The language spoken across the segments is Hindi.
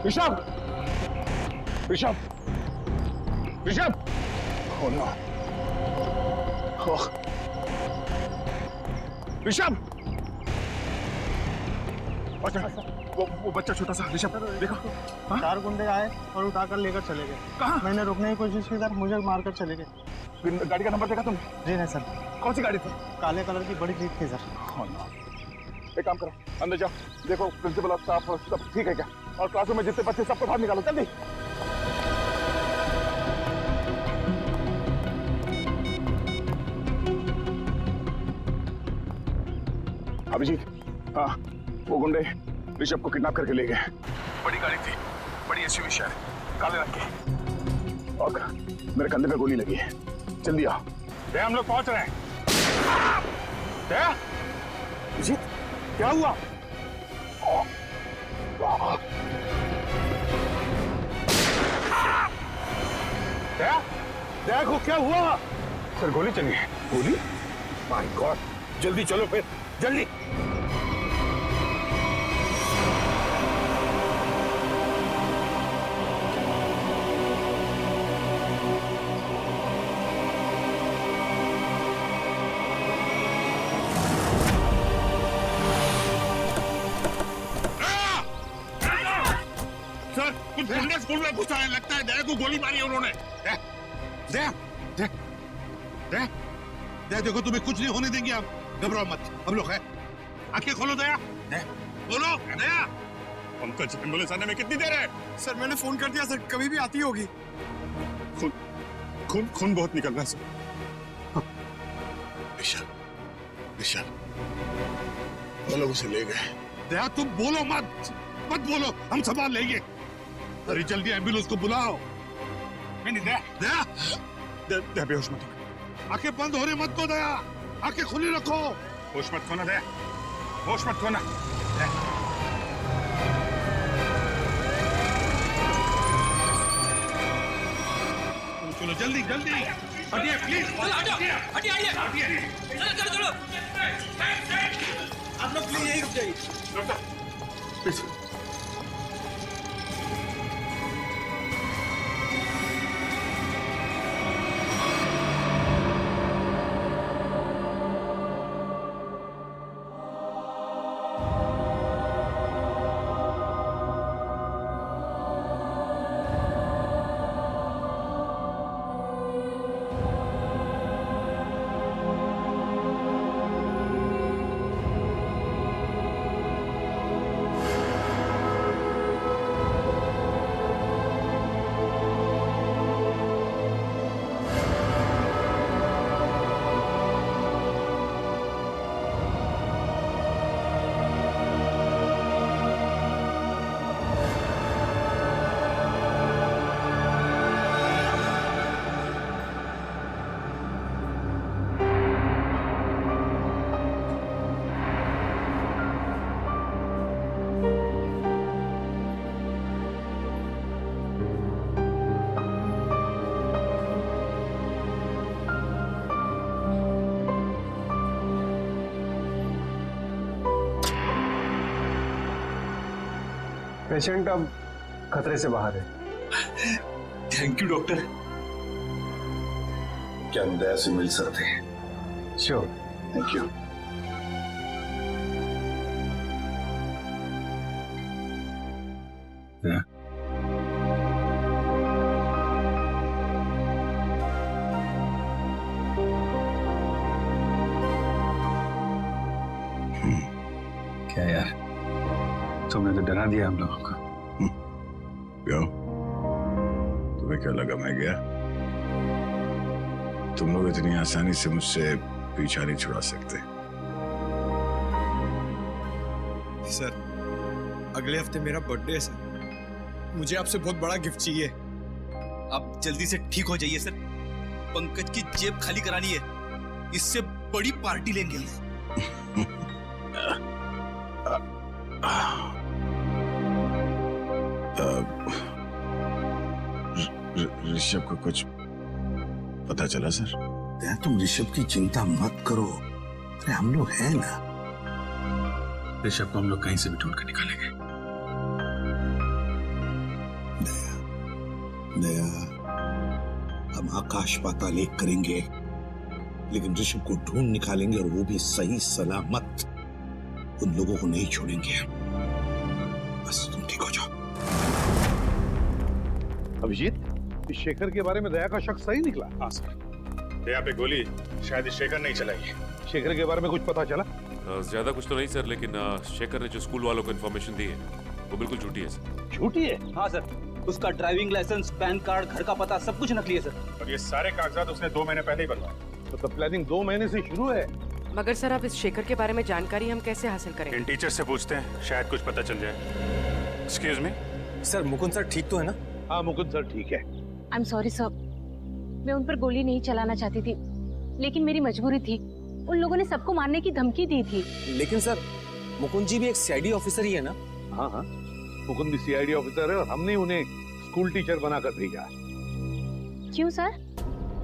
Rishabh, Rishabh, Rishabh! Oh no! Oh. Rishabh! वो बच्चा छोटा सा ऋषभ देखो। चार गुंडे आए और उठाकर लेकर चले गए। कहाँ? मैंने रोकने की कोशिश की सर, मुझे मारकर चले गए। गाड़ी का नंबर देखा तुम? जी नहीं सर। कौन सी गाड़ी थी? काले कलर की बड़ी जीप थी सर। Oh no! एक काम करो, अंदर जाओ, देखो प्रिंसिपल और स्टाफ सब ठीक है क्या, और क्लासरूम में जितने बच्चे सबको बाहर निकालो जल्दी। अभिजीत, हाँ, वो गुंडे ऋषभ को किडनैप करके ले गए। बड़ी गाड़ी थी, बड़ी एसयूवी शायद, काले रंग की, और मेरे कंधे में गोली लगी है। जल्दी आओ। दया, हम लोग पहुंच रहे हैं। दया, अभिजीत, क्या हुआ? दया, दया को क्या हुआ? सर गोली चली है। गोली? My God! जल्दी चलो फिर, जल्दी। सर, कुछ गुंडे स्कूल में घुसा है, लगता है दया को गोली मारी है उन्होंने। दया, दया, दया, दया, दया, देखो तुम्हें कुछ नहीं होने देंगे आप, घबराओ मत, हम लोग हैं। आंखें खोलो दया, दया, बोलो दया। पंकज, एम्बुलेंस आने में कितनी देर है? सर मैंने फोन कर दिया सर, कभी भी आती होगी। खून बहुत निकल रहा है सर। विशाल, विशाल, वो लोग उसे ले गए। दया तुम बोलो मत, मत बोलो, हम संभाल लेंगे। अरे जल्दी एम्बुलेंस को बुलाओ। नहीं, दया, दया, दया बेहोश मत हो। आंखें बंद होने मत दो दया, आंखें खुली रखो। होश मत खोना दया, होश मत खोना। चलो जल्दी जल्दी, हटिए प्लीज, हटिए। चलो आप लोग प्लीज यही रुक जाइए। प्लीज। पेशेंट अब खतरे से बाहर है। Thank you doctor. क्या हम दया से मिल सकते हैं? श्योर। Thank you. क्या यार, तुमने तो डरा दिया हम लोगों को। क्यों? तुम्हें क्या लगा मैं गया? तुम लोग इतनी आसानी से मुझसे पीछा नहीं छुड़ा सकते। सर अगले हफ्ते मेरा बर्थडे है सर, मुझे आपसे बहुत बड़ा गिफ्ट चाहिए। आप जल्दी से ठीक हो जाइए सर, पंकज की जेब खाली करानी है, इससे बड़ी पार्टी लेंगे हम। ऋषभ को कुछ पता चला सर? तुम ऋषभ की चिंता मत करो, अरे हम लोग हैं ना। ऋषभ को हम लोग कहीं से भी ढूंढ कर निकालेंगे। दया, हम आकाश पाताल एक करेंगे, लेकिन ऋषभ को ढूंढ निकालेंगे और वो भी सही सलामत। उन लोगों को नहीं छोड़ेंगे। बस तुम ठीक हो जाओ। अभिजीत, इस शेखर के बारे में दया का शक सही निकला? हाँ सर, दया पे गोली शायद शेखर नहीं चलाई। शेखर के बारे में कुछ पता चला? ज्यादा कुछ तो नहीं सर, लेकिन शेखर ने जो स्कूल वालों को इन्फॉर्मेशन दी है वो बिल्कुल झूठी है सर। झूठी है? हाँ सर, उसका ड्राइविंग लाइसेंस, पैन कार्ड, घर का पता सब कुछ नकली है सर। और ये सारे कागजात उसने 2 महीने पहले ही बनवाए। मतलब प्लानिंग 2 महीने से शुरू है। मगर सर, अब इस शेखर के बारे में जानकारी हम कैसे हासिल करेंगे? इन टीचर से पूछते हैं, शायद कुछ पता चल जाए। Excuse me sir, Mukund sir ठीक तो है ना? हाँ मुकुंद सर ठीक है। आई एम सॉरी सर, मैं उन पर गोली नहीं चलाना चाहती थी, लेकिन मेरी मजबूरी थी। उन लोगों ने सबको मारने की धमकी दी थी। लेकिन सर, मुकुंद जी भी एक सीआईडी ऑफिसर ही है ना? हाँ हाँ, मुकुंद भी सीआईडी ऑफिसर है और हमने उन्हें स्कूल टीचर बनाकर भेजा। क्यों सर?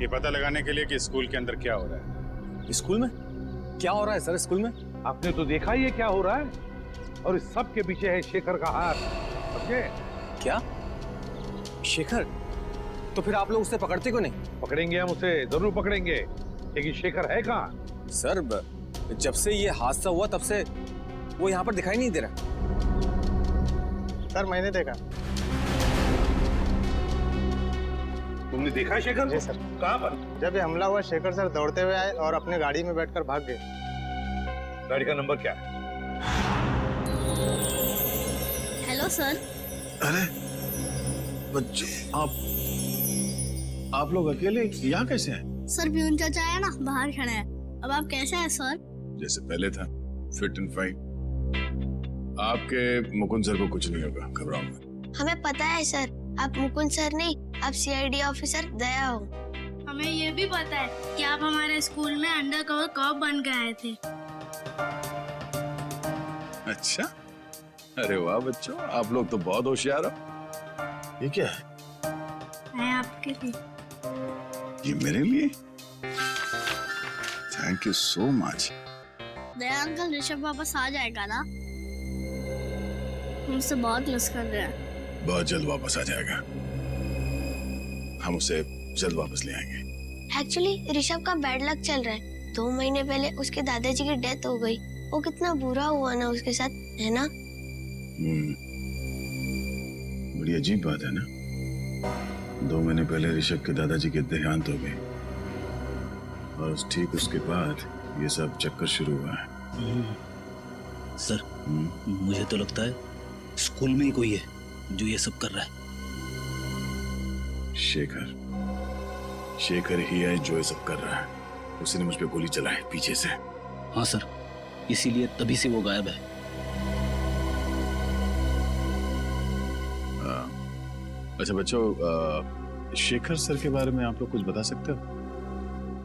ये पता लगाने के लिए कि स्कूल के अंदर क्या हो रहा है। स्कूल में क्या हो रहा है सर? स्कूल में आपने तो देखा ही है क्या हो रहा है, और इस सब के पीछे है शेखर का हाथ। समझे? क्या? शेखर? तो फिर आप लोग उसे पकड़ते क्यों नहीं? पकड़ेंगे, हम उसे जरूर पकड़ेंगे, लेकिन शेखर है कहाँ? सर, जब से ये हादसा हुआ तब से वो यहाँ पर दिखाई नहीं दे रहा। सर मैंने देखा। तुमने देखा शेखर? जी सर। कहाँ पर? जब ये हमला हुआ शेखर सर दौड़ते हुए आए और अपने गाड़ी में बैठकर भाग गए। गाड़ी का नंबर क्या है? Hello sir. अरे बच्चों, आप लोग अकेले यहाँ कैसे हैं? सर प्यून चाचा है ना, बाहर खड़े हैं। अब आप कैसे हैं सर? जैसे पहले था, फिट एंड फाइन। आपके मुकुंद सर को कुछ नहीं होगा, घबराओ मत। हमें पता है सर, आप मुकुंद सर नहीं, आप सीआईडी ऑफिसर दया हो। हमें ये भी पता है कि आप हमारे स्कूल में अंडर कवर कॉप बन के आए थे। अच्छा, अरे वाह बच्चों, आप लोग तो बहुत होशियार हो। ये क्या है? मैं आपके लिए। ये मेरे लिए? Thank you so much. Daya uncle, Rishabh वापस आ जाएगा ना? हमसे बहुत मिस कर रहे हैं। बहुत जल्द वापस आ जाएगा, हम उसे जल्द वापस ले आएंगे। एक्चुअली ऋषभ का बैड लक चल रहा है। 2 महीने पहले उसके दादाजी की डेथ हो गई। वो कितना बुरा हुआ ना उसके साथ, है ना? बड़ी अजीब बात है ना। 2 महीने पहले ऋषभ के दादाजी के देहांत हो गए और ठीक उसके बाद ये सब चक्कर शुरू हुआ है। सर, मुझे तो लगता है स्कूल में ही कोई है जो ये सब कर रहा है। शेखर ही है जो ये सब कर रहा है। उसने मुझ पे गोली चलाई पीछे से। हाँ सर, इसीलिए तभी से वो गायब है। अच्छा बच्चों, शेखर सर के बारे में आप लोग कुछ बता सकते हो?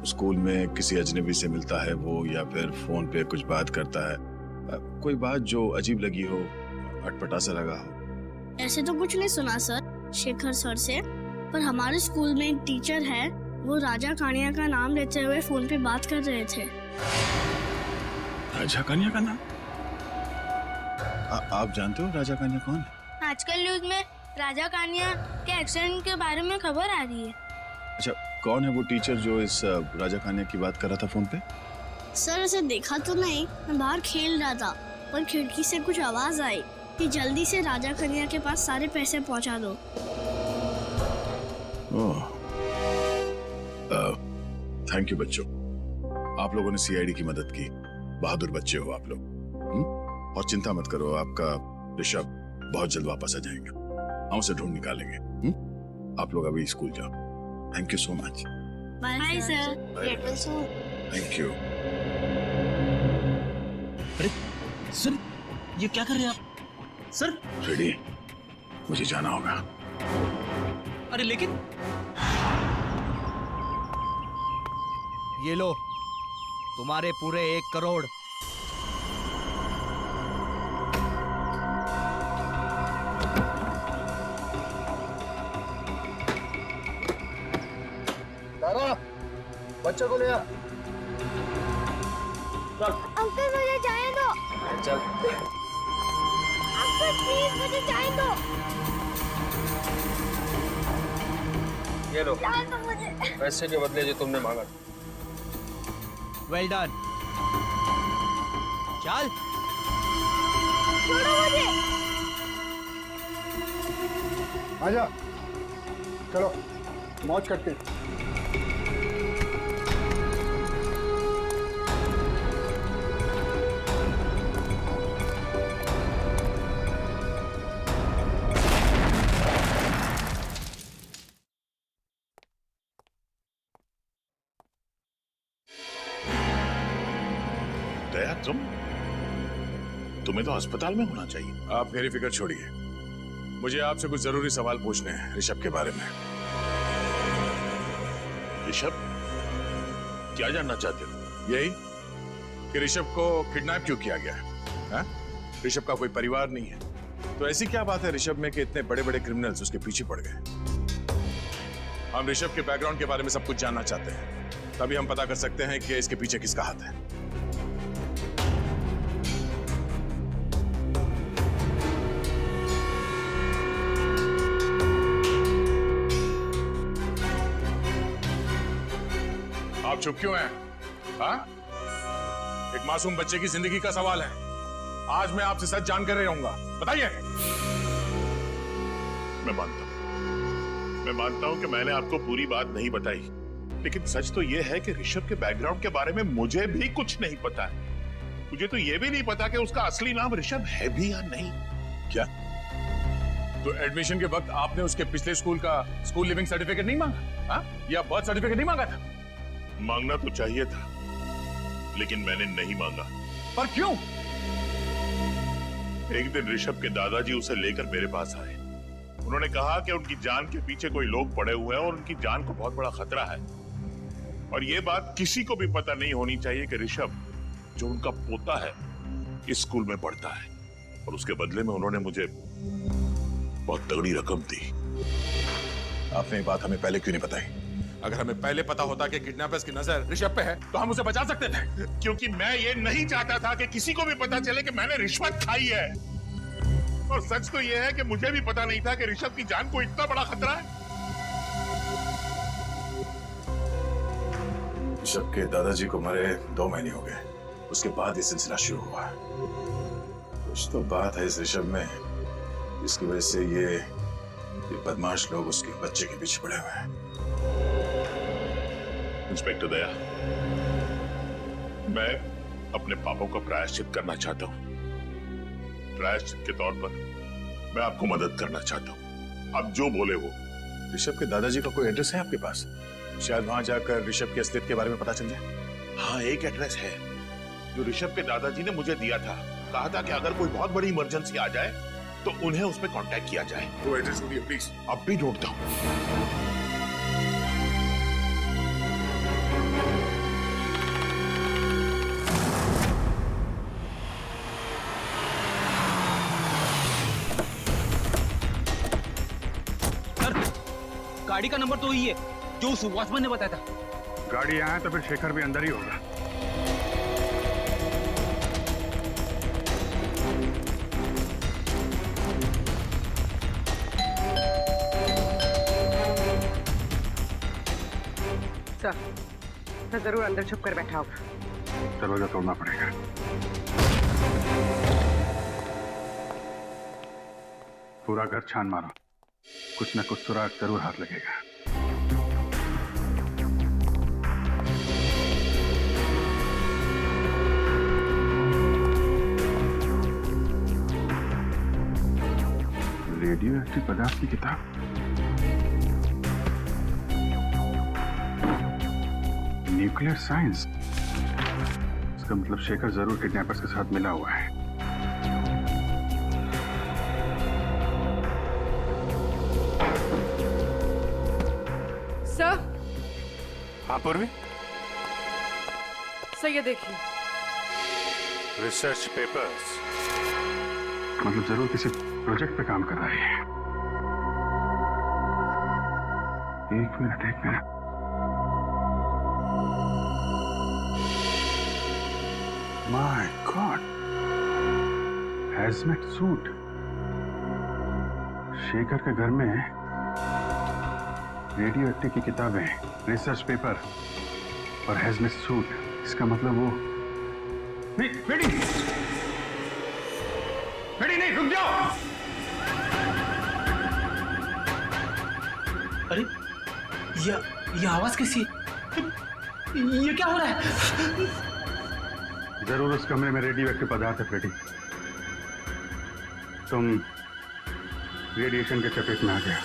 स्कूल में किसी अजनबी से मिलता है वो, या फिर फोन पे कुछ बात करता है? कोई बात जो अजीब लगी हो, अटपटा सा लगा हो? ऐसे तो कुछ नहीं सुना सर शेखर सर से, पर हमारे स्कूल में एक टीचर है, वो राजा कानिया का नाम लेते हुए फोन पे बात कर रहे थे। राजा कानिया का नाम? आप जानते हो राजा कानिया कौन है? आजकल न्यूज में राजा कानिया के एक्सीडेंट के बारे में खबर आ रही है। अच्छा, कौन है वो टीचर जो इस राजा कानिया की बात कर रहा था फोन पे? सर उसे देखा तो नहीं, मैं बाहर खेल रहा था, पर खिड़की से कुछ आवाज आई कि जल्दी से राजा कन्या के पास सारे पैसे पहुंचा दो। थैंक यू बच्चों, आप लोगों ने सीआईडी की मदद की। बहादुर बच्चे हो आप लोग। और चिंता मत करो, आपका ऋषभ बहुत जल्द वापस आ जाएगा। हम उसे ढूंढ निकालेंगे। आप लोग अभी स्कूल जाओ। Thank you so much. Bye sir. Thank you. अरे सर, ये क्या कर रहे हैं आप? सर रेडी, मुझे जाना होगा। अरे लेकिन ये लो, तुम्हारे पूरे 1 करोड़। बच्चों को ले आ। अंकल मुझे जाने दो। चल। अंकल प्लीज मुझे जाने दो। ये लो पैसे के बदले जो तुमने मांगा। Well done. चल। छोड़ो मुझे। आजा, चलो मौज करते। दया, तुम्हें तो अस्पताल में होना चाहिए। आप मेरी फिक्र छोड़िए, मुझे आपसे कुछ जरूरी सवाल पूछने हैं ऋषभ के बारे में। ऋषभ, क्या जानना चाहते हो? यही कि ऋषभ को किडनैप क्यों किया गया है? हाँ? ऋषभ का कोई परिवार नहीं है, तो ऐसी क्या बात है ऋषभ में कि इतने बड़े बड़े क्रिमिनल्स उसके पीछे पड़ गए? हम ऋषभ के बैकग्राउंड के बारे में सब कुछ जानना चाहते हैं, तभी हम पता कर सकते हैं कि इसके पीछे किसका हाथ है। आप चुप क्यों हैं? हाँ? एक मासूम बच्चे की जिंदगी का सवाल है। आज मैं आपसे सच जानकर रहूंगा, बताइए। मैं मानता हूं कि मैंने आपको पूरी बात नहीं बताई, लेकिन सच तो यह है कि ऋषभ के बैकग्राउंड के बारे में मुझे भी कुछ नहीं पता है। मुझे तो यह भी नहीं पता कि उसका असली नाम ऋषभ है भी या नहीं। क्या? तो एडमिशन के वक्त आपने उसके पिछले स्कूल का स्कूल लिविंग सर्टिफिकेट नहीं मांगा? हाँ? या बर्थ सर्टिफिकेट नहीं मांगा था? मांगना तो चाहिए था, लेकिन मैंने नहीं मांगा। पर क्यों? एक दिन ऋषभ के दादाजी उसे लेकर मेरे पास आए। उन्होंने कहा कि उनकी जान के पीछे कोई लोग पड़े हुए हैं और उनकी जान को बहुत बड़ा खतरा है, और यह बात किसी को भी पता नहीं होनी चाहिए कि ऋषभ, जो उनका पोता है, इस स्कूल में पढ़ता है। और उसके बदले में उन्होंने मुझे बहुत तगड़ी रकम दी। आपने ये बात हमें पहले क्यों नहीं बताई? अगर हमें पहले पता होता कि किडनैपर्स की नजर ऋषभ पे है, तो हम उसे बचा सकते थे। क्योंकि मैं ये नहीं चाहता था कि किसी को भी पता चले कि मैंने रिश्वत खाई है। और सच तो ये है कि मुझे भी पता नहीं था कि ऋषभ की जान को इतना बड़ा खतरा है। ऋषभ के दादाजी को मरे 2 महीने हो गए, उसके बाद ये सिलसिला शुरू हुआ। कुछ तो बात है इस ऋषभ में, जिसकी वजह से ये बदमाश लोग उसके बच्चे के पीछे पड़े हुए हैं। इंस्पेक्टर दया, मैं अपने पापों का प्रायश्चित करना चाहता हूँ। प्रायश्चित के तौर पर मैं आपको मदद करना चाहता हूँ। आप जो बोले वो। ऋषभ के दादाजी का कोई एड्रेस है आपके पास? शायद वहां जाकर ऋषभ की असलियत के बारे में पता चल जाए। हाँ, एक एड्रेस है जो ऋषभ के दादाजी ने मुझे दिया था। कहा था कि अगर कोई बहुत बड़ी इमरजेंसी आ जाए तो उन्हें उस पर कांटेक्ट किया जाए। वो एड्रेस ढूंढिए प्लीज। अब भी ढूंढता हूँ। गाड़ी का नंबर तो ही है जो उस वॉचमैन ने बताया था। गाड़ी आया तो फिर शेखर भी अंदर ही होगा। सर जरूर अंदर छुप कर बैठा होगा। दरवाजा तोड़ना पड़ेगा। पूरा घर छान मारो, कुछ न कुछ सुराग जरूर हाथ लगेगा। रेडियो एक्टिव पदार्थ की किताब, न्यूक्लियर साइंस। इसका मतलब शेखर जरूर किडनैपर्स के साथ मिला हुआ है। सर। हाँ पूर्वी, सर ये देखिए। रिसर्च पेपर्स, मतलब जरूर किसी प्रोजेक्ट पे काम कर रहा है। एक minute. My god, hazmat suit. Shekhar के घर में रेडियो एक्टिव की किताबें, रिसर्च पेपर और हैजमेट सूट, इसका मतलब वो नहीं। बेटी, बेटी नहीं, रुक जाओ। अरे ये आवाज कैसी है? ये क्या हो रहा है? जरूर उस कमरे में रेडियो एक्टिव पदार्थ है बेटी। तुम रेडिएशन के चपेट में आ गया।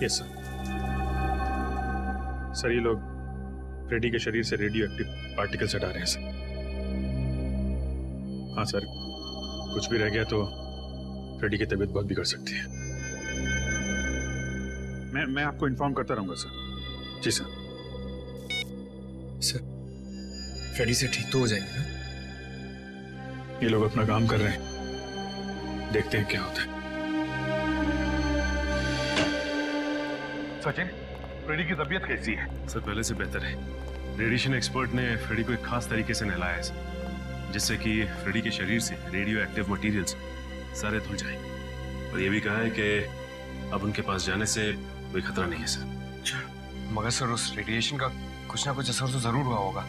Yes sir. सर ये लोग फ्रेडी के शरीर से रेडियो एक्टिव पार्टिकल्स हटा रहे हैं सर। हाँ सर, कुछ भी रह गया तो फ्रेडी की तबीयत बहुत बिगड़ सकती है। मैं आपको इन्फॉर्म करता रहूंगा सर। जी सर। सर, फ्रेडी से ठीक तो हो जाएंगे ना? ये लोग अपना काम कर रहे हैं, देखते हैं क्या होता है। सचिन, फ्रेडी की तबीयत कैसी है? सर पहले से बेहतर है। रेडिएशन एक्सपर्ट ने फ्रेडी को एक खास तरीके से नहलाया है सर, जिससे कि फ्रेडी के शरीर से रेडियो एक्टिव मटेरियल्स सारे धुल जाएं। और ये भी कहा है कि अब उनके पास जाने से कोई खतरा नहीं है सर। मगर सर उस रेडिएशन का कुछ ना कुछ असर तो जरूर हुआ होगा।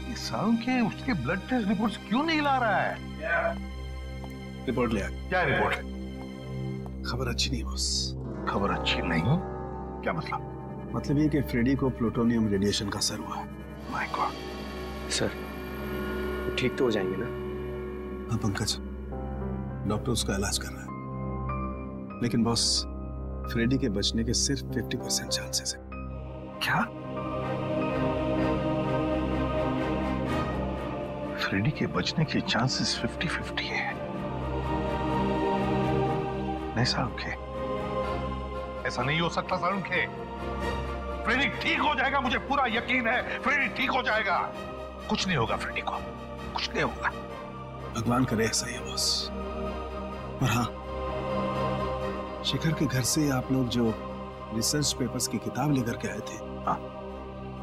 ये सालों के उसके ब्लड टेस्ट रिपोर्ट्स क्यों नहीं ला रहा है? रिपोर्ट ले आ। क्या रिपोर्ट? खबर अच्छी नहीं बॉस। खबर अच्छी नहीं? क्या मतलब? मतलब ये कि फ्रेडी को प्लूटोनियम रेडिएशन का असर हुआ है। My God. सर ठीक तो हो जाएंगे ना? हाँ पंकज, डॉक्टर उसका इलाज कर रहा है, लेकिन बॉस फ्रेडी के बचने के सिर्फ 50% चांसेस है। क्या? फ्रेडी के बचने के चांसेस 50-50 है? नहीं सारुखे, ऐसा नहीं हो सकता सारुखे। फ्रेडी ठीक हो जाएगा, मुझे पूरा यकीन है। फ्रेडी ठीक हो जाएगा, कुछ नहीं होगा फ्रेडी को, कुछ नहीं होगा। भगवान करे ऐसा ही बॉस। और हाँ, शेखर के घर से आप लोग जो रिसर्च पेपर्स की किताब लेकर के आए थे, हाँ,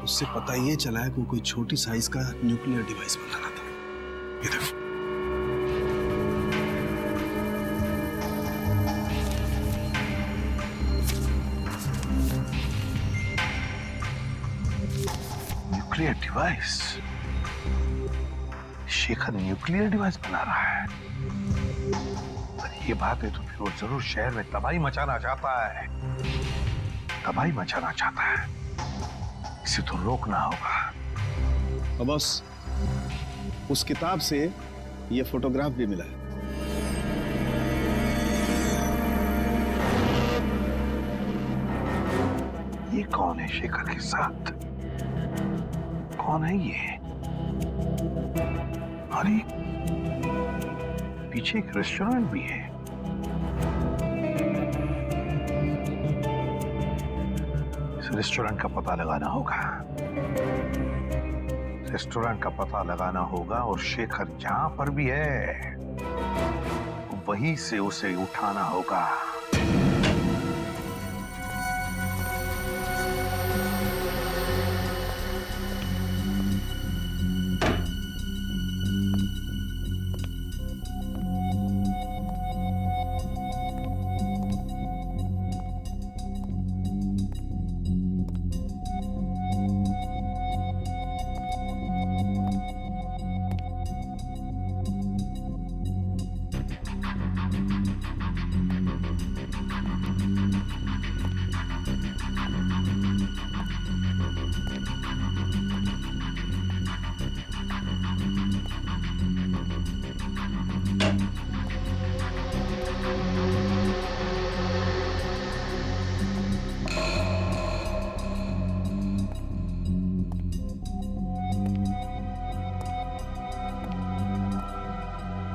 उससे पता ये चला है कि कोई छोटी साइज का न्यूक्लियर डिवाइस बनाना था। ये देखो। Nuclear device? Shekhar nuclear device बना रहा है? ये बात है तो फिर वो जरूर शहर में तबाही मचाना चाहता है। तबाही मचाना चाहता है, इसे तो रोकना होगा। और बॉस, उस किताब से ये फोटोग्राफ भी मिला है। ये कौन है शेखर के साथ? कौन है ये? अरे पीछे एक रेस्टोरेंट भी है। इस रेस्टोरेंट का पता लगाना होगा। रेस्टोरेंट का पता लगाना होगा और शेखर जहां पर भी है वहीं से उसे उठाना होगा।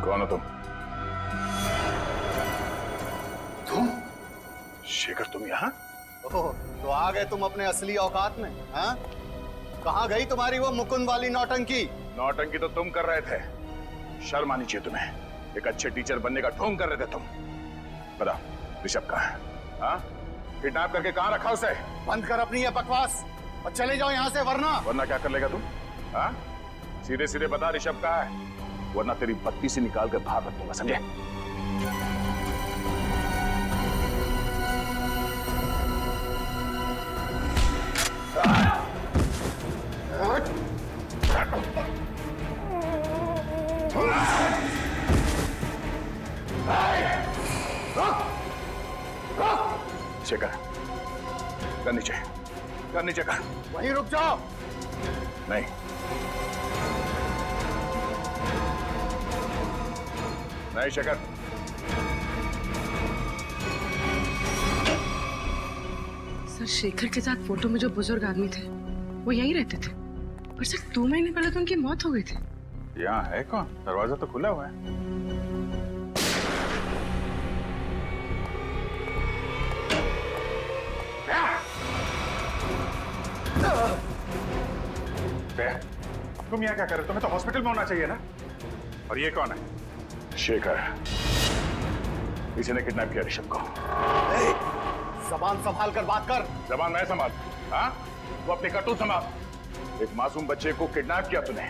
कौन हो तुम? तुम शेखर, तुम यहाँ? ओह, तो आ गए तुम अपने असली औकात में, हाँ? कहाँ गई तुम्हारी वो मुकुंद वाली नौटंकी? नौटंकी तो तुम कर रहे थे, शर्म आनी चाहिए तुम्हें। एक अच्छे टीचर बनने का ढोंग कर रहे थे तुम। बताओ ऋषभ कहाँ है? हाँ? किडनैप करके कहाँ रखा उसे? बंद कर अपनी ये बकवास और चले जाओ यहाँ से, वरना क्या कर लेगा तुम? हाँ? सीधे सीधे बता ऋषभ कहाँ है, वरना तेरी बत्ती से निकाल कर बाहर रख दूंगा, समझे? शेखर, कर नीचे कर। वहीं रुक जाओ। नहीं, नहीं शेखर, सर शेखर के साथ फोटो में जो बुजुर्ग आदमी थे वो यहीं रहते थे, पर सर 2 महीने पहले तो उनकी मौत हो गई थी। यहाँ है कौन? दरवाजा तो खुला हुआ है। तुम यहाँ क्या कर रहे हो? तुम्हें तो हॉस्पिटल में होना चाहिए ना। और ये कौन है? शेखर, इसी ने किडनैप किया ऋषभ को। जबान संभाल कर बात कर। जबान मैं संभाल? हाँ, वो अपनी करतूत संभाल। एक मासूम बच्चे को किडनैप किया तूने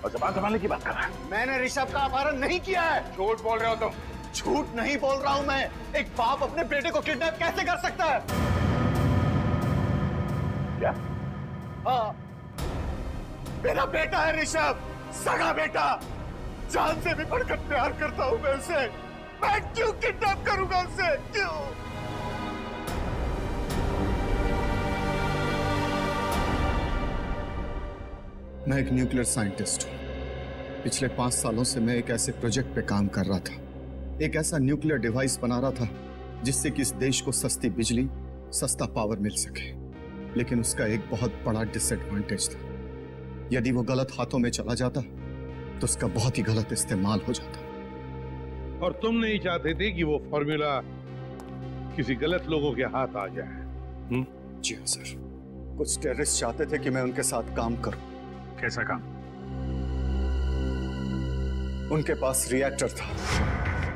और जबान संभालने की बात कर रहा है। मैंने ऋषभ का अपहरण नहीं किया है। झूठ बोल रहे हो तुम। झूठ नहीं बोल रहा हूं मैं। एक बाप अपने बेटे को किडनैप कैसे कर सकता है? क्या? हाँ, मेरा बेटा है ऋषभ, सगा बेटा। जान से भी बढ़कर प्यार करता हूं मैं उसे। मैं क्यों किडनैप करूंगा उसे? क्यों? मैं एक न्यूक्लियर साइंटिस्ट हूं। पिछले 5 सालों से मैं एक ऐसे प्रोजेक्ट पे काम कर रहा था, एक ऐसा न्यूक्लियर डिवाइस बना रहा था जिससे कि इस देश को सस्ती बिजली, सस्ता पावर मिल सके। लेकिन उसका एक बहुत बड़ा डिसएडवांटेज था। यदि वो गलत हाथों में चला जाता तो उसका बहुत ही गलत इस्तेमाल हो जाता। और तुम नहीं चाहते थे कि वो फॉर्मूला किसी गलत लोगों के हाथ आ जाए? जी हाँ सर, कुछ टेररिस्ट चाहते थे कि मैं उनके साथ काम करूं। कैसा काम? उनके पास रिएक्टर था,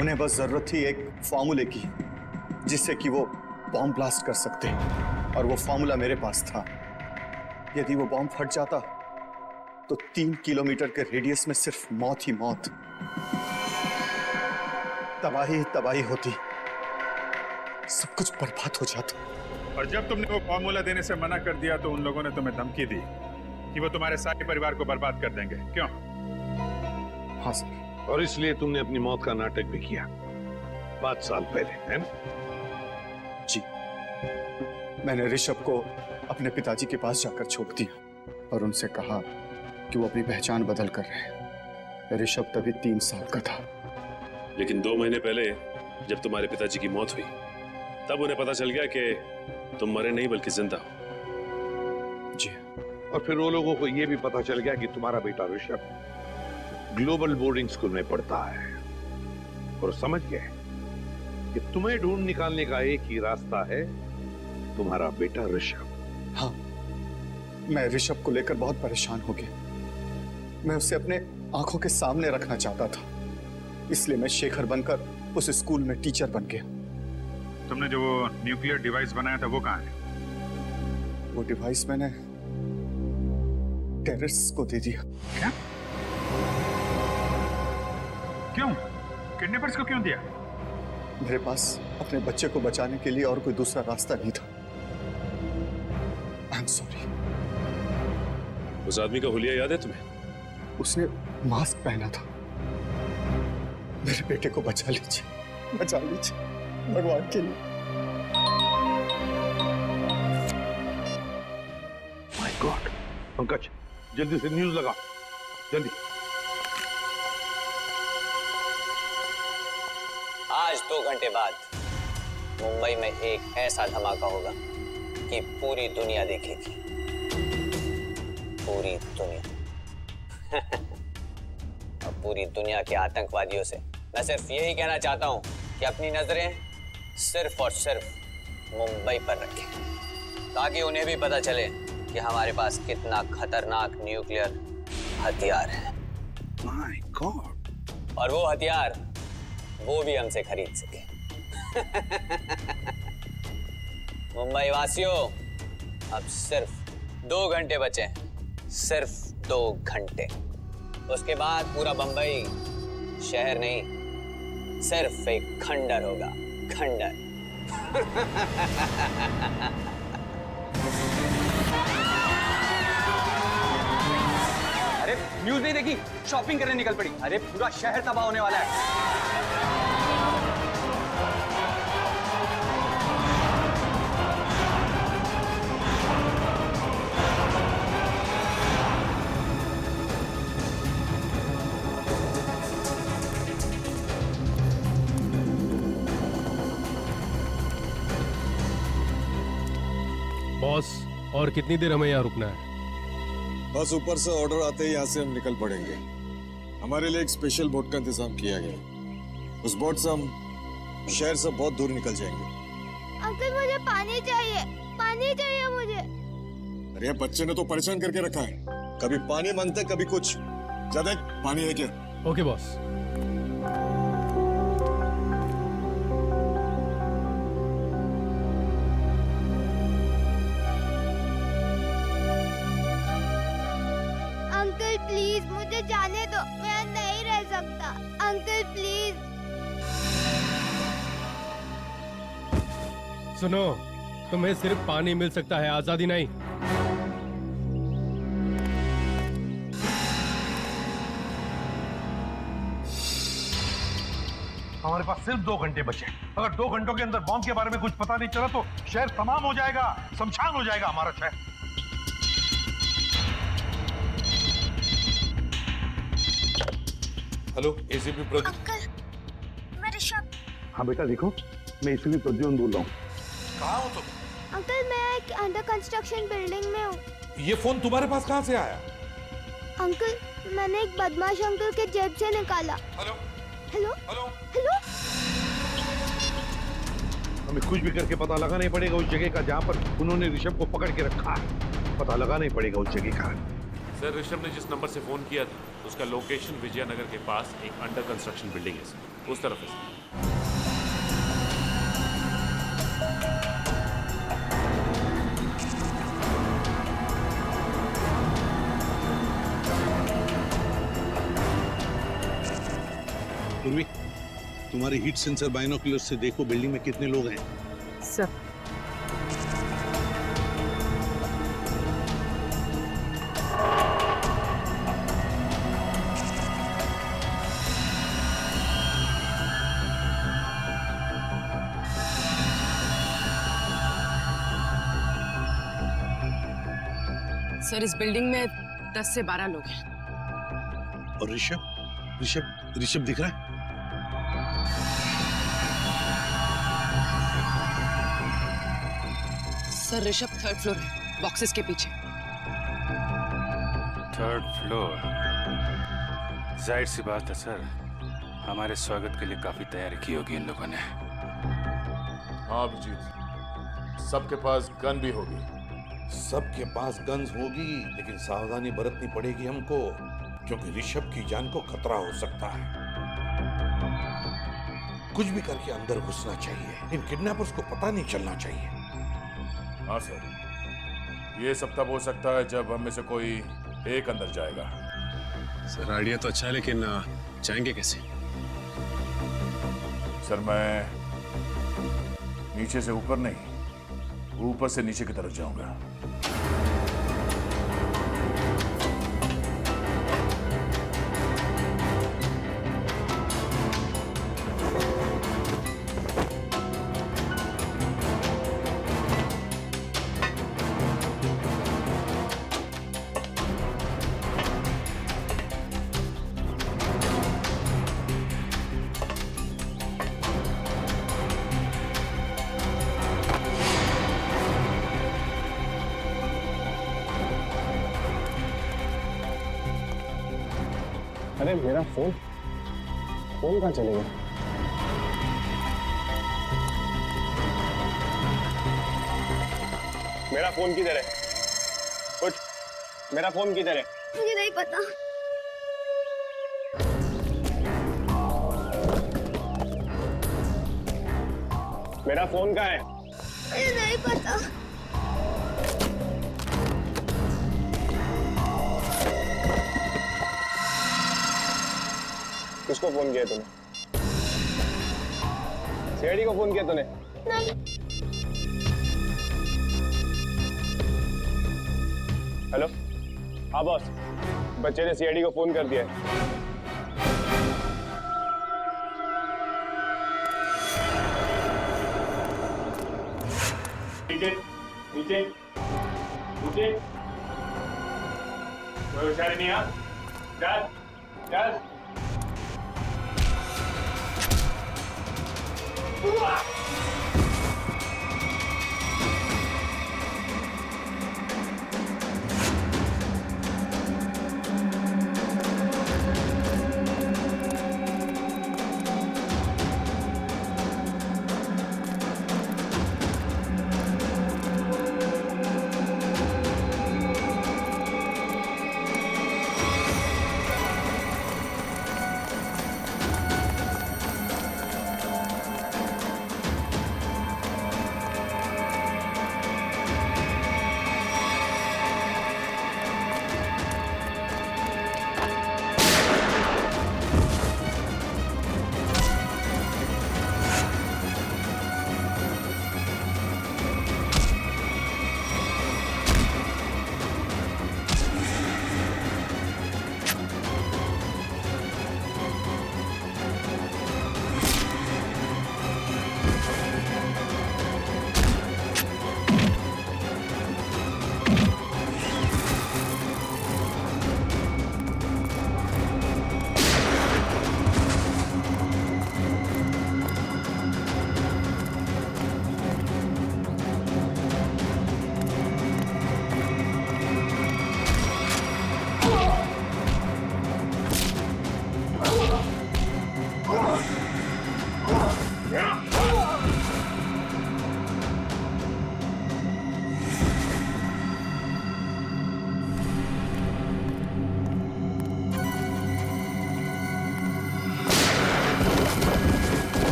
उन्हें बस जरूरत थी एक फॉर्मूले की जिससे कि वो बॉम्ब ब्लास्ट कर सकते, और वो फॉर्मूला मेरे पास था। यदि वो बॉम्ब फट जाता तो 3 किलोमीटर के रेडियस में सिर्फ मौत ही मौत, तबाही ही तबाही होती, सब कुछ बर्बाद हो जाता। और जब तुमने वो फॉर्मूला देने से मना कर दिया तो उन लोगों ने तुम्हें धमकी दी कि वो तुम्हारे सारे परिवार को बर्बाद कर देंगे, क्यों? हाँ सर। और इसलिए तुमने अपनी मौत का नाटक भी किया 5 साल पहले, है ना? जी, मैंने ऋषभ को अपने पिताजी के पास जाकर छोड़ दिया और उनसे कहा कि वो अपनी पहचान बदल कर रहे। ऋषभ तभी 3 साल का था। लेकिन 2 महीने पहले जब तुम्हारे पिताजी की मौत हुई तब उन्हें पता चल गया कि तुम मरे नहीं बल्कि जिंदा हो। जी। और फिर वो लोगों को ये भी पता चल गया कि तुम्हारा बेटा ऋषभ ग्लोबल बोर्डिंग स्कूल में पढ़ता है, और समझ गए कि तुम्हें ढूंढ निकालने का एक ही रास्ता है, तुम्हारा बेटा ऋषभ। हाँ, मैं ऋषभ को लेकर बहुत परेशान हो गया। मैं उसे अपने आंखों के सामने रखना चाहता था, इसलिए मैं शेखर बनकर उस स्कूल में टीचर बन गया। तुमने जो वो न्यूक्लियर डिवाइस बनाया था वो कहाँ है? वो डिवाइस मैंने टेररिस्ट को दे दिया। क्या? क्यों? किडनैपर्स को क्यों दिया? मेरे पास अपने बच्चे को बचाने के लिए और कोई दूसरा रास्ता नहीं था। I am sorry. उस आदमी का हुलिया याद है तुम्हें? उसने मास्क पहना था। मेरे बेटे को बचा लीजिए, बचा लीजिए भगवान के लिए। My God. पंकज, जल्दी से न्यूज लगा, जल्दी। आज 2 घंटे बाद मुंबई में एक ऐसा धमाका होगा कि पूरी दुनिया देखेगी। पूरी दुनिया। और पूरी दुनिया के आतंकवादियों से मैं सिर्फ यही कहना चाहता हूं कि अपनी नजरें सिर्फ और सिर्फ मुंबई पर रखें ताकि उन्हें भी पता चले कि हमारे पास कितना खतरनाक न्यूक्लियर हथियार है। My God. और वो हथियार वो भी हमसे खरीद सके। मुंबई वासियों, अब सिर्फ 2 घंटे बचे हैं, सिर्फ 2 घंटे। उसके बाद पूरा बंबई शहर नहीं, सिर्फ एक खंडर होगा, खंडर। अरे न्यूज़ नहीं देखी? शॉपिंग करने निकल पड़ी। अरे पूरा शहर तबाह होने वाला है। बॉस, और कितनी देर हमें यहाँ रुकना है? बस ऊपर से ऑर्डर आते ही यहाँ से हम निकल पड़ेंगे। हमारे लिए एक स्पेशल बोट का इंतजाम किया गया। उस बोट से हम शहर से बहुत दूर निकल जाएंगे। अंकल मुझे पानी चाहिए मुझे। अरे बच्चे ने तो परेशान करके रखा है, कभी पानी मांगता है कभी कुछ। ज्यादा पानी है क्या? Okay boss. अंकल प्लीज मुझे जाने दो, मैं नहीं रह सकता। Uncle please. सुनो, तुम्हें सिर्फ पानी मिल सकता है, आजादी नहीं। हमारे पास सिर्फ 2 घंटे बचे। अगर 2 घंटों के अंदर बॉम्ब के बारे में कुछ पता नहीं चला तो शहर तमाम हो जाएगा, शमशान हो जाएगा हमारा शहर। Hello, ACP Pradyumna. अंकल मैं ऋषभ। हाँ बेटा देखो, मैं इसलिए प्रद्युम्न बोल रहा हूँ। कहाँ हो तुम? अंकल मैं एक अंडर कंस्ट्रक्शन बिल्डिंग में हूँ। ये फोन तुम्हारे पास कहाँ से आया? अंकल मैंने एक बदमाश अंकल के जेब से निकाला। Hello hello hello hello. हमें कुछ भी करके पता लगाना ही पड़ेगा उस जगह का जहाँ पर उन्होंने ऋषभ को पकड़ के रखा है। पता लगाना ही पड़ेगा उस जगह का। सर, ऋषभ ने जिस नंबर से फोन किया था उसका लोकेशन विजयनगर के पास एक अंडर कंस्ट्रक्शन बिल्डिंग है सर, उस तरफ है सर। पूर्वी, तुम्हारे हीट सेंसर बाइनोकुलर से देखो बिल्डिंग में कितने लोग हैं। सब। सर इस बिल्डिंग में 10 से 12 लोग हैं। और ऋषभ ऋषभ ऋषभ दिख रहा है? सर ऋषभ 3rd फ्लोर है, बॉक्सेस के पीछे। 3rd floor? जाहिर सी बात है सर, हमारे स्वागत के लिए काफी तैयारी की होगी इन लोगों ने। हाँ अभिजीत, सबके पास गन भी होगी। सबके पास गन्स होगी, लेकिन सावधानी बरतनी पड़ेगी हमको, क्योंकि ऋषभ की जान को खतरा हो सकता है। कुछ भी करके अंदर घुसना चाहिए। इन किडनैपर्स को पता नहीं चलना चाहिए। हाँ सर, ये सब तब हो सकता है जब हम में से कोई एक अंदर जाएगा। सर आइडिया तो अच्छा है, लेकिन जाएंगे कैसे? सर मैं नीचे से ऊपर नहीं, ऊपर से नीचे की तरफ जाऊंगा। अरे मेरा फोन कहाँ चले गया? मेरा फोन किधर है? उठ, मेरा फोन किधर है? मुझे नहीं पता। मेरा फोन कहाँ है? मुझे नहीं पता। किसको फोन किया तूने? सीआईडी को फोन किया तूने? नहीं। हेलो, हाँ बॉस, बच्चे ने सीआईडी को फोन कर दिया है। नीचे नीचे नीचे, कोई होशियारी नहीं। चल चल।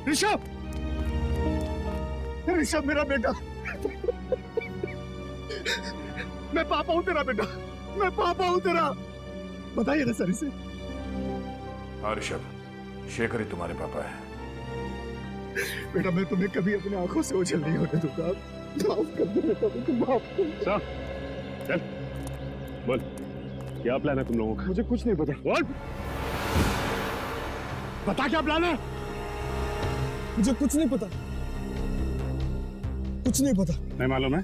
ऋषभ, ऋषभ मेरा बेटा, मैं पापा हूँ तेरा बेटा, मैं पापा हूँ तेरा। बताइए ना सर इसे। हाँ ऋषभ, शेखर ही तुम्हारे पापा है। बेटा मैं तुम्हें कभी अपनी आंखों से ओझल नहीं होने दूंगा। माफ कर दो बेटा, मुझे माफ कर। चल बोल, क्या प्लान है तुम लोगों का? मुझे कुछ नहीं पता। बोल, बता क्या प्लान है? मुझे कुछ नहीं पता, कुछ नहीं पता। नहीं मालूम है?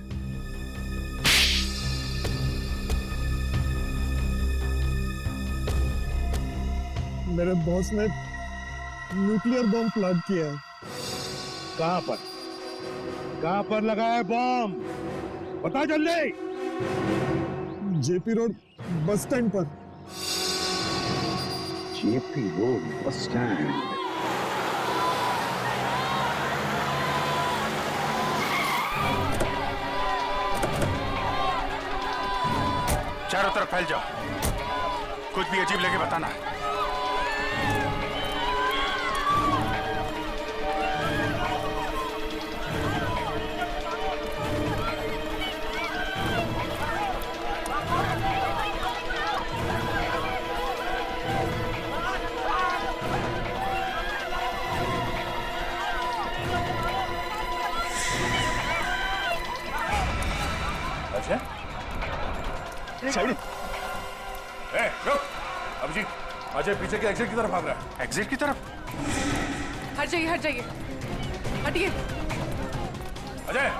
मेरे बॉस ने न्यूक्लियर बम प्लांट किया है। कहां पर? कहां पर लगा है बम? बता जल्दी। जेपी रोड बस स्टैंड पर। JP road bus stand. चारों तरफ फैल जाओ, कुछ भी अजीब लगे बताना। साइड। रुक। अभिजीत, अजय पीछे के एग्जिट की तरफ भाग रहा है। एग्जिट की तरफ? हट जाइए, हट जाइए, हटिए। अजय,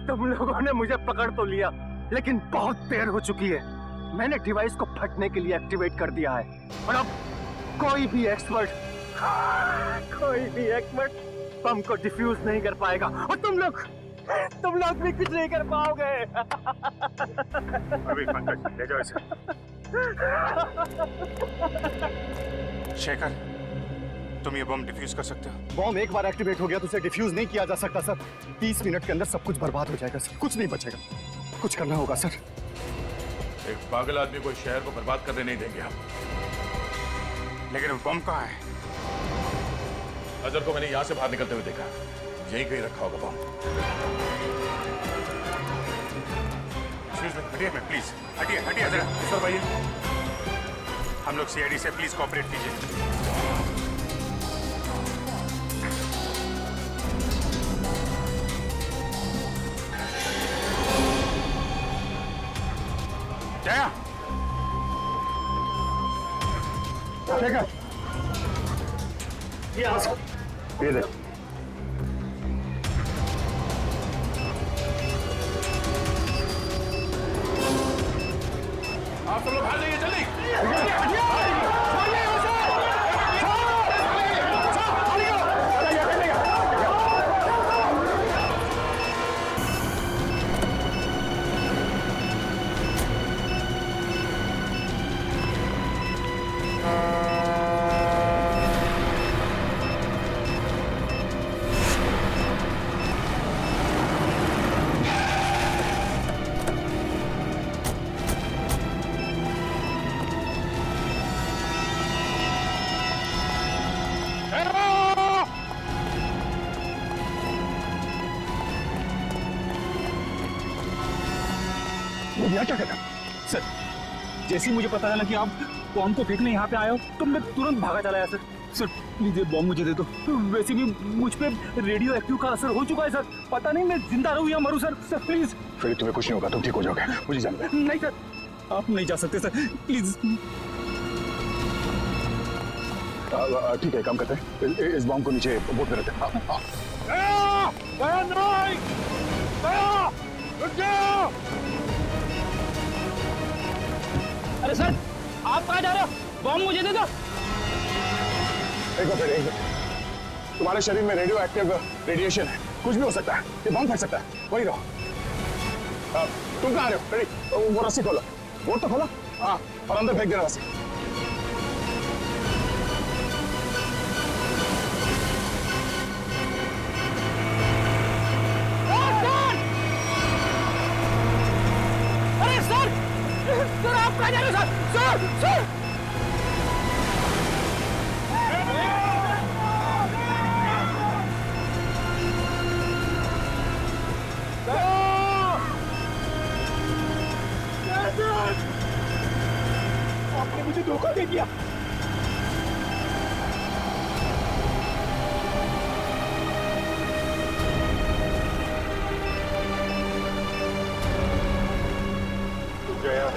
तुम लोगों ने मुझे पकड़ तो लिया, लेकिन बहुत देर हो चुकी है। मैंने डिवाइस को फटने के लिए एक्टिवेट कर दिया है और अब कोई भी एक्सपर्ट बम को डिफ्यूज नहीं कर पाएगा और तुम लोग भी कुछ नहीं कर पाओगे। अभी पंकज ले जाओ इसे। शेखर, तुम ये बम डिफ्यूज कर सकते हो? बॉम्ब एक बार एक्टिवेट हो गया तो उसे डिफ्यूज नहीं किया जा सकता सर। 30 मिनट के अंदर सब कुछ बर्बाद हो जाएगा सर, कुछ नहीं बचेगा। कुछ करना होगा सर। एक पागल आदमी को शहर को बर्बाद करने नहीं देंगे हम। लेकिन वो बम कहाँ है? अजहर को मैंने यहाँ से बाहर निकलते हुए देखा, यहीं कहीं रखा होगा बम। हटिए प्लीज, हटिए जरा। सर भाई, हम लोग सीआईडी से प्लीज कोऑपरेट कीजिए। जया, शेखर, ये देख। आप सब लोग बाहर जाइए जल्दी। क्या करना सर? जैसे ही मुझे पता चला कि आप बॉम्ब को फेंकने यहाँ पे आए हो तो मैं तुरंत भागा चला आया सर। सर प्लीज ये बॉम्ब मुझे दे दो। वैसे भी मुझ पे रेडियो एक्टिव का असर हो चुका है सर। पता नहीं मैं जिंदा रहूं या मरूं सर। Sir please. फिर तुम्हें कुछ नहीं होगा, तुम ठीक हो जाओगे, मुझे जाना है। नहीं सर, आप नहीं जा सकते सर, प्लीज। ठीक है, काम करते हैं, इस बॉम्ब को नीचे बोट में रखते हैं। अरे सर, आप कहाँ जा रहे हो? बॉम्ब मुझे दे दो। एक मिनट, तुम्हारे शरीर में रेडियो एक्टिव रेडिएशन है, कुछ भी हो सकता है, ये बम फट सकता है, वही रहो। तुम कहाँ आ रहे हो? रेडी, वो रस्सी खोलो, बोट तो खोलो। हाँ, और अंदर फेंक देना रस्सी। अरे सर, सर आप कहाँ जा रहे हो? Sir, sir. आपने मुझे धोखा दे दिया। जया,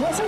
वासी